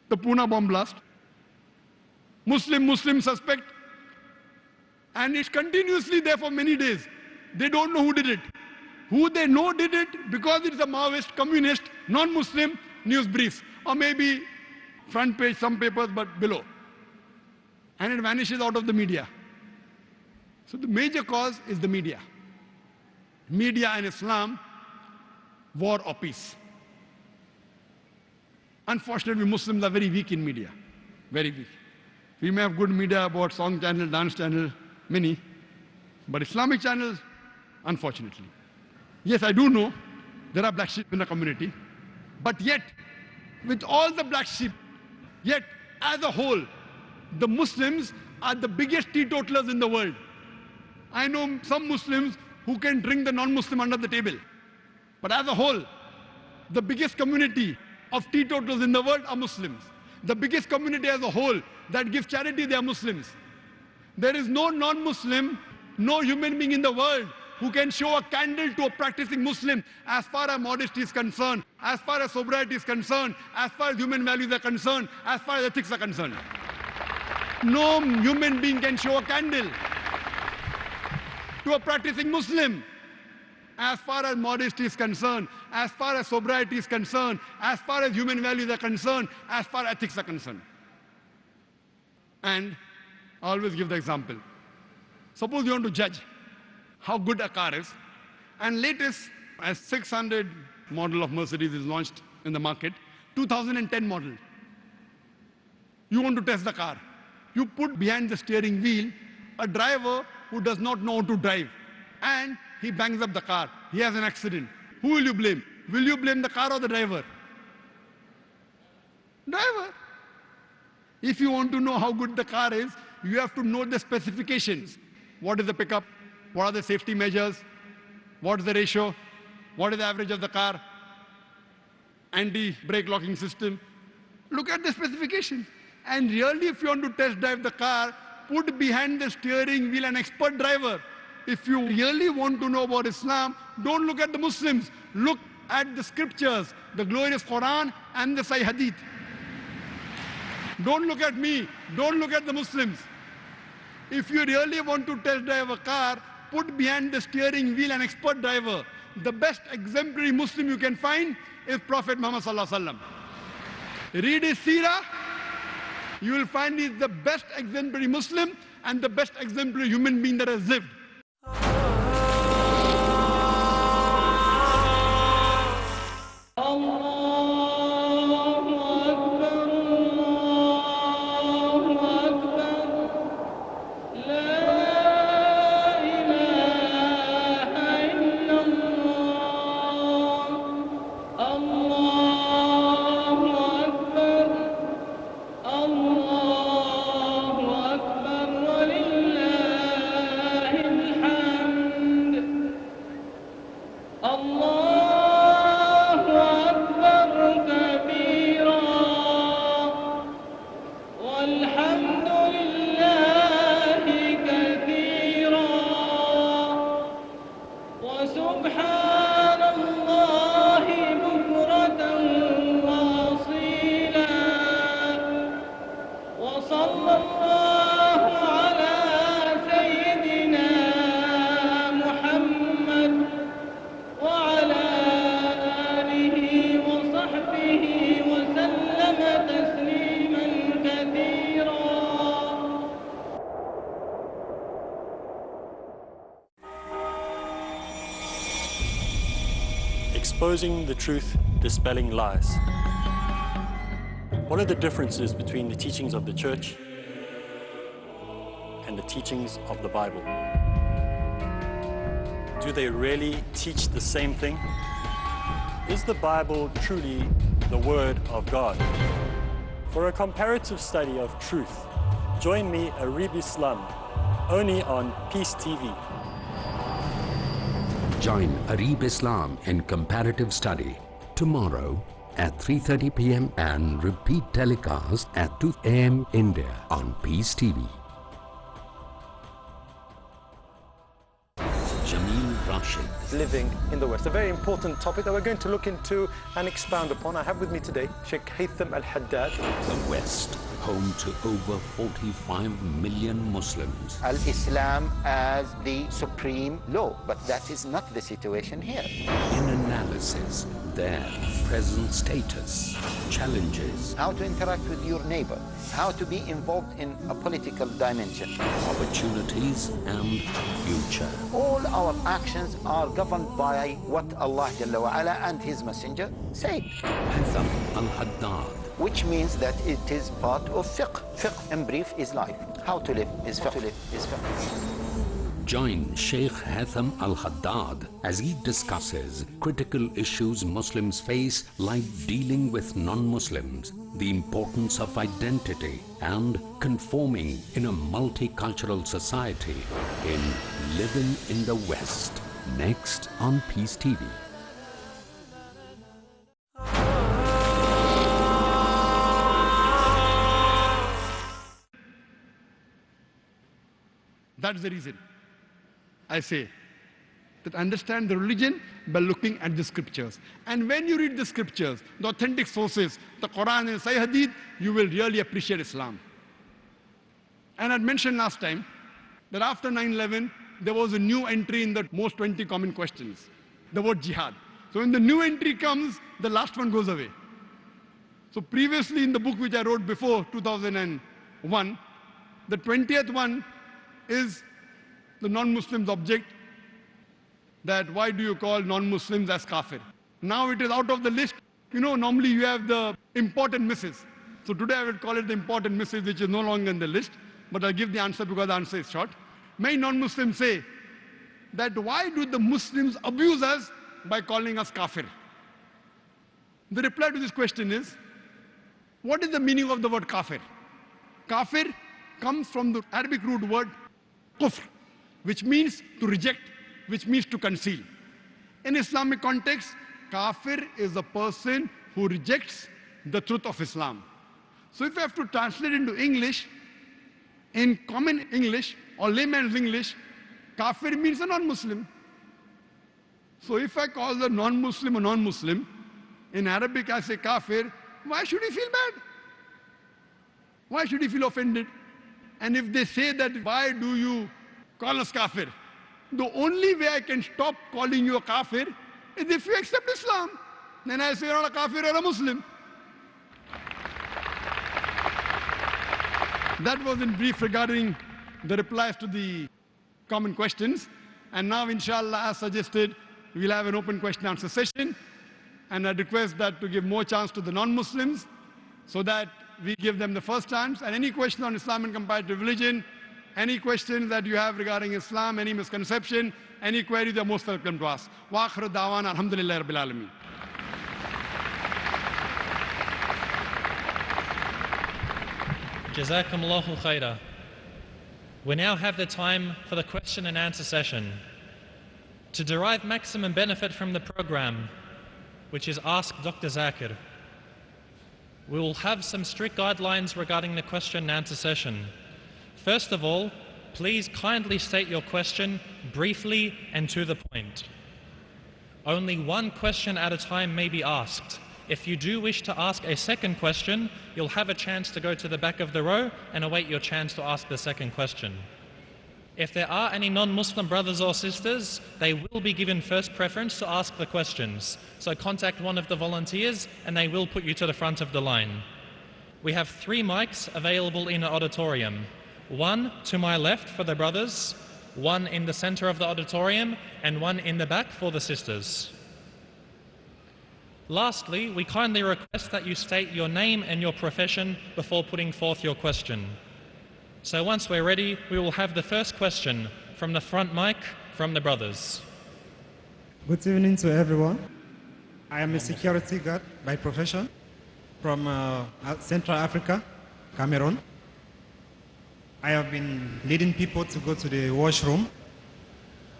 the Pune bomb blast. Muslim suspect. And it's continuously there for many days. They don't know who did it. Who they know did it because it's a Maoist, communist, non-Muslim news briefs. Or maybe front page, some papers, but below. And it vanishes out of the media. So the major cause is the media. Media and Islam, war or peace. Unfortunately, Muslims are very weak in media. Very weak. We may have good media about song channel, dance channel, many. But Islamic channels, unfortunately. Yes, I do know there are black sheep in the community. But yet, with all the black sheep, yet as a whole, the Muslims are the biggest teetotalers in the world. I know some Muslims who can drink the non-Muslim under the table. But as a whole, the biggest community of teetotalers in the world are Muslims. The biggest community as a whole that gives charity, they are Muslims. There is no non-Muslim, no human being in the world who can show a candle to a practicing Muslim as far as modesty is concerned, as far as sobriety is concerned, as far as human values are concerned, as far as ethics are concerned. No human being can show a candle to a practicing Muslim as far as modesty is concerned, as far as sobriety is concerned, as far as human values are concerned, as far as ethics are concerned. And I always give the example. Suppose you want to judge how good a car is, and latest as 600 model of Mercedes is launched in the market, 2010 model. You want to test the car. You put behind the steering wheel a driver who does not know how to drive, and he bangs up the car. He has an accident. Who will you blame? Will you blame the car or the driver? Driver. If you want to know how good the car is, you have to know the specifications. What is the pickup? What are the safety measures? What is the ratio? What is the average of the car? Anti-brake locking system. Look at the specifications. And really, if you want to test drive the car, put behind the steering wheel an expert driver. If you really want to know about Islam, don't look at the Muslims. Look at the scriptures, the glorious Quran and the Sahih Hadith. Don't look at me. Don't look at the Muslims. If you really want to test drive a car, put behind the steering wheel an expert driver. The best exemplary Muslim you can find is Prophet Muhammad Sallallahu Alaihi Wasallam. Read his seerah. You will find he's the best exemplary Muslim and the best exemplary human being that has lived. Exposing the truth, dispelling lies. What are the differences between the teachings of the Church and the teachings of the Bible? Do they really teach the same thing? Is the Bible truly the Word of God? For a comparative study of truth, join me, Arib Islam, only on Peace TV. Join Arib Islam in comparative study tomorrow at 3:30 p.m. and repeat telecast at 2 a.m. India on Peace TV. Jameel Rashid Rashid. Living in the West. A very important topic that we're going to look into and expound upon. I have with me today Sheikh Haytham Al-Haddad. The West, home to over 45 million Muslims. Al-Islam as the supreme law, but that is not the situation here. In analysis, their present status, challenges, How to interact with your neighbor, how to be involved in a political dimension. opportunities and future. All our actions are governed by what Allah Jalla wa Ala and His Messenger said, Haytham Al-Haddad. which means that it is part of fiqh. Fiqh in brief is life. How to live is fiqh. Join Sheikh Haytham Al-Haddad as he discusses critical issues Muslims face, like dealing with non-Muslims, the importance of identity, and conforming in a multicultural society in Living in the West. Next on Peace TV. That's the reason I say that understand the religion by looking at the scriptures. And when you read the scriptures, the authentic sources, the Quran and Sahih Hadith, you will really appreciate Islam. And I'd mentioned last time that after 9/11, there was a new entry in the most 20 common questions, the word jihad. So when the new entry comes, the last one goes away. So previously in the book which I wrote before 2001, the 20th one is the non-Muslims object, that why do you call non-Muslims as kafir? Now it is out of the list. You know, normally you have the important misses. So today I will call it the important misses, which is no longer in the list, but I'll give the answer because the answer is short. Many non-Muslims say that why do the Muslims abuse us by calling us kafir? The reply to this question is, what is the meaning of the word kafir? Kafir comes from the Arabic root word kufr, which means to reject, which means to conceal. In Islamic context, kafir is a person who rejects the truth of Islam. So if I have to translate into English, in common English or layman's English, kafir means a non-Muslim. So if I call the non-Muslim a non-Muslim, in Arabic I say kafir, why should he feel bad? Why should he feel offended? And if they say that, why do you call us kafir? The only way I can stop calling you a kafir is if you accept Islam. Then I say you're not a kafir, you're a Muslim. That was in brief regarding the replies to the common questions. And now, inshallah, as suggested, we'll have an open question and answer session. And I request that to give more chance to the non-Muslims so that we give them the first chance. And any question on Islam and comparative religion, any questions that you have regarding Islam, any misconception, any queries, you're most welcome to ask. Wa akhiru da'wana alhamdulillahi rabbil alameen. Jazakumullahu khaira. We now have the time for the question and answer session. To derive maximum benefit from the program, which is Ask Dr. Zakir, we will have some strict guidelines regarding the question and answer session. First of all, please kindly state your question briefly and to the point. Only one question at a time may be asked. If you do wish to ask a second question, you'll have a chance to go to the back of the row and await your chance to ask the second question. If there are any non-Muslim brothers or sisters, they will be given first preference to ask the questions. So contact one of the volunteers and they will put you to the front of the line. We have 3 mics available in the auditorium. 1 to my left for the brothers, 1 in the center of the auditorium, and 1 in the back for the sisters. Lastly, we kindly request that you state your name and your profession before putting forth your question. So once we're ready, we will have the first question from the front mic from the brothers. Good evening to everyone. I am a security guard by profession from Central Africa, Cameroon. I have been leading people to go to the washroom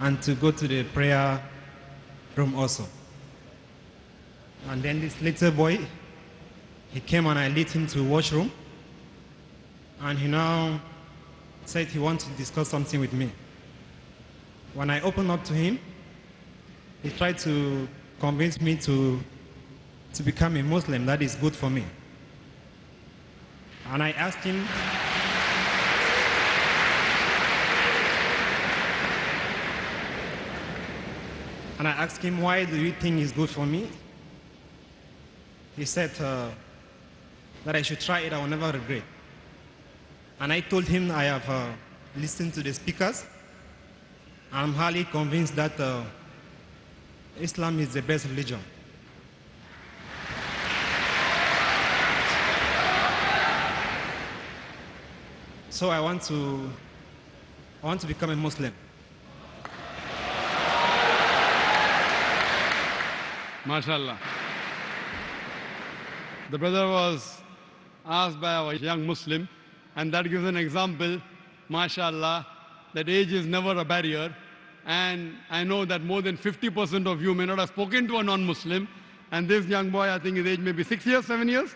and to go to the prayer room also. And then this little boy, he came and I led him to the washroom. And he now said he wants to discuss something with me. When I opened up to him, he tried to convince me to become a Muslim. That is good for me. And I asked him, why do you think it's good for me? He said that I should try it, I will never regret. And I told him I have listened to the speakers. I'm highly convinced that Islam is the best religion. So I want to become a Muslim. MashaAllah. The brother was asked by a young Muslim, and that gives an example, MashaAllah, that age is never a barrier. And I know that more than 50% of you may not have spoken to a non-Muslim, and this young boy, I think his age may be 6 years, 7 years?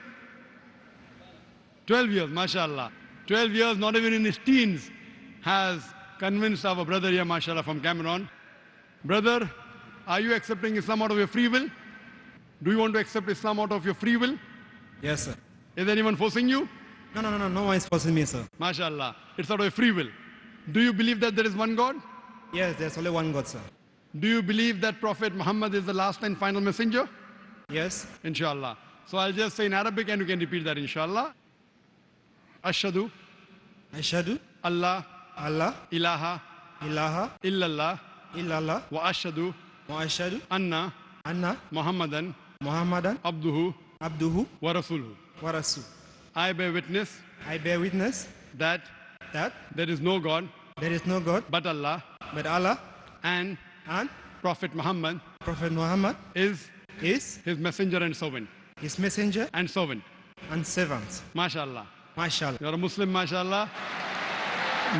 12 years, MashaAllah. 12 years, not even in his teens, has convinced our brother here, MashaAllah, from Cameroon. Brother, are you accepting Islam out of your free will? Do you want to accept Islam out of your free will? Yes, sir. Is anyone forcing you? No one is forcing me, sir. MashaAllah. It's out of your free will. Do you believe that there is one God? Yes, there's only one God, sir. Do you believe that Prophet Muhammad is the last and final messenger? Yes. Inshallah. So I'll just say in Arabic and you can repeat that, inshallah. Ashhadu. Ashhadu. Allah. Allah. Ilaha. Ilaha. Illallah. Illallah. Wa ashhadu. Wa ashhadu. Anna. Anna. Muhammadan. Muhammadan. Abduhu. Abduhu. Wa rasuluhu. Wa rasul. I bear witness. I bear witness. That. There is no God. There is no God. But Allah. But Allah. And. Prophet Muhammad. Prophet Muhammad. Is. His messenger and servant. His messenger. And servant. And servant. MashaAllah. MashaAllah. You're a Muslim, MashaAllah.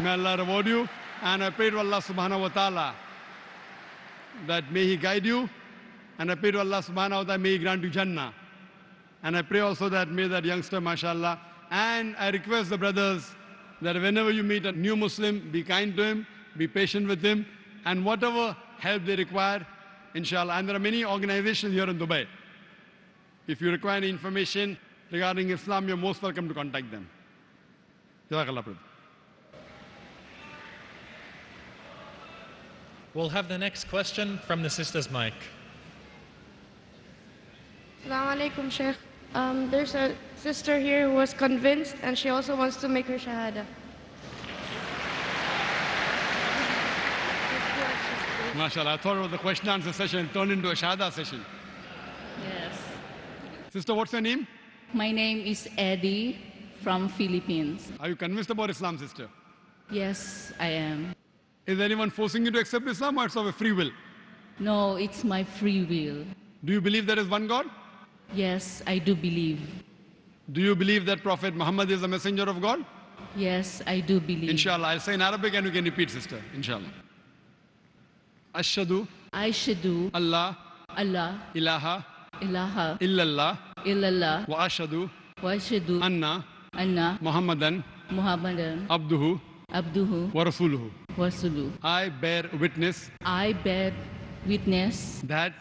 May Allah reward you. And I pray to Allah subhanahu wa ta'ala that may He guide you. And I pray to Allah subhanahu wa ta'ala, may He grant you Jannah. And I pray also that may that youngster, MashaAllah. And I request the brothers that whenever you meet a new Muslim, be kind to him, be patient with him, and whatever help they require, inshallah. And there are many organizations here in Dubai. If you require any information regarding Islam, you're most welcome to contact them. Jazakallah, brother. We'll have the next question from the sister's mic. Assalamu alaikum, Sheikh. There's a sister here who was convinced and she also wants to make her shahada. MashaAllah, I thought it was the question answer session turned into a shahada session. Yes. Sister, what's your name? My name is Eddie from Philippines. Are you convinced about Islam, sister? Yes, I am. Is anyone forcing you to accept Islam or it's of a free will? No, it's my free will. Do you believe there is one God? Yes, I do believe. Do you believe that Prophet Muhammad is a messenger of God? Yes, I do believe. Inshallah, I'll say in Arabic and you can repeat, sister. Inshallah. Ashhadu. Ashhadu. Allah. Allah. Ilaha. Ilaha. Illallah. Illallah. Wa ashhadu. Wa ashhadu. Anna. Anna. Muhammadan. Muhammadan. Abduhu. Abduhu. Wa rasuluhu. Wa rasuluhu. I bear witness. I bear witness. That.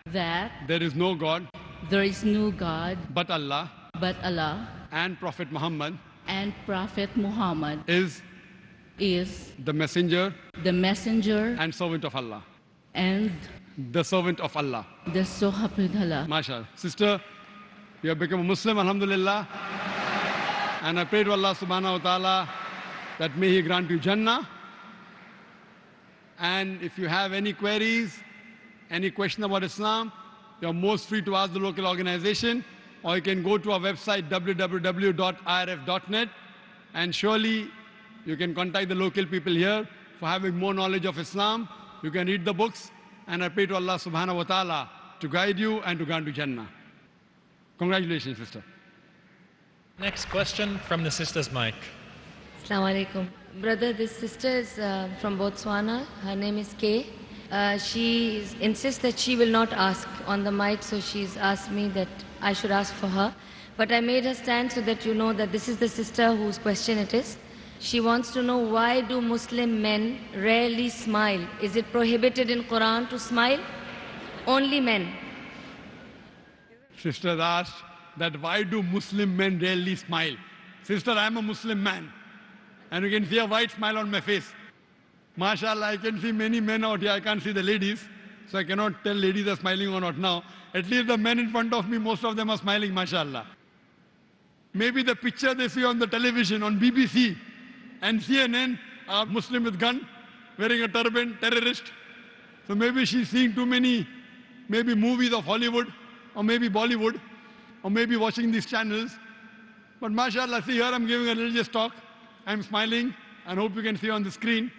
There is no God. There is no God. But Allah. But Allah. And Prophet Muhammad. And Prophet Muhammad. Is the messenger. The messenger. And servant of Allah. And the servant of Allah. The servant of Allah. MashaAllah. Sister, you have become a Muslim, alhamdulillah. And I pray to Allah subhanahu wa ta'ala that may He grant you Jannah. And if you have any queries, any question about Islam, you're most free to ask the local organization, or you can go to our website www.irf.net, and surely you can contact the local people here for having more knowledge of Islam. You can read the books, and I pray to Allah subhanahu wa ta'ala to guide you and to grant you Jannah. Congratulations, sister. Next question from the sister's mic. Assalamu alaikum. Brother, this sister is from Botswana. Her name is Kay. She insists that she will not ask on the mic, so she's asked me that I should ask for her. But I made her stand so that you know that this is the sister whose question it is. She wants to know, why do Muslim men rarely smile? Is it prohibited in Quran to smile? only men. Sisters asked that why do Muslim men rarely smile? Sister, I am a Muslim man. And you can see a white smile on my face. MashaAllah, I can see many men out here. I can't see the ladies. So I cannot tell ladies are smiling or not now. At least the men in front of me, most of them are smiling, MashaAllah. Maybe the picture they see on the television, on BBC and CNN, a Muslim with gun, wearing a turban, terrorist. So maybe she's seeing too many, maybe movies of Hollywood, or maybe Bollywood, or maybe watching these channels. But MashaAllah, see here I'm giving a religious talk. I'm smiling, and hope you can see on the screen.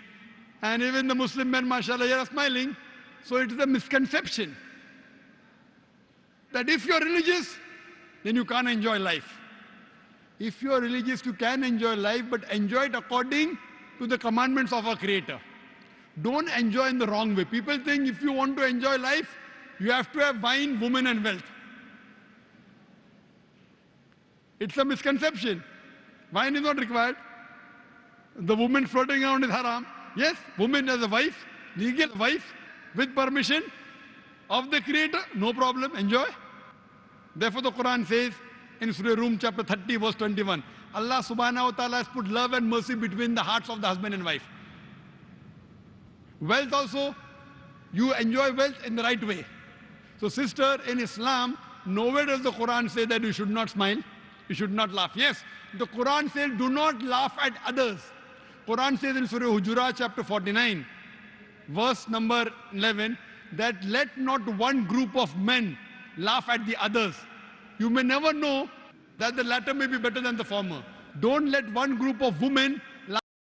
And even the Muslim men, MashaAllah, here are smiling. So it is a misconception that if you're religious, then you can't enjoy life. If you are religious, you can enjoy life, but enjoy it according to the commandments of our Creator. Don't enjoy in the wrong way. People think if you want to enjoy life, you have to have wine, women, and wealth. It's a misconception. Wine is not required. The woman floating around is haram. Yes, woman as a wife, legal wife, with permission of the Creator, no problem, enjoy. Therefore the Quran says in Surah Rum chapter 30 verse 21, Allah subhanahu wa ta'ala has put love and mercy between the hearts of the husband and wife. Wealth also, you enjoy wealth in the right way. So sister, in Islam, nowhere does the Quran say that you should not smile, you should not laugh. Yes, the Quran says do not laugh at others. Quran says in Surah Hujurat chapter 49, verse number 11, that let not one group of men laugh at the others. You may never know that the latter may be better than the former. Don't let one group of women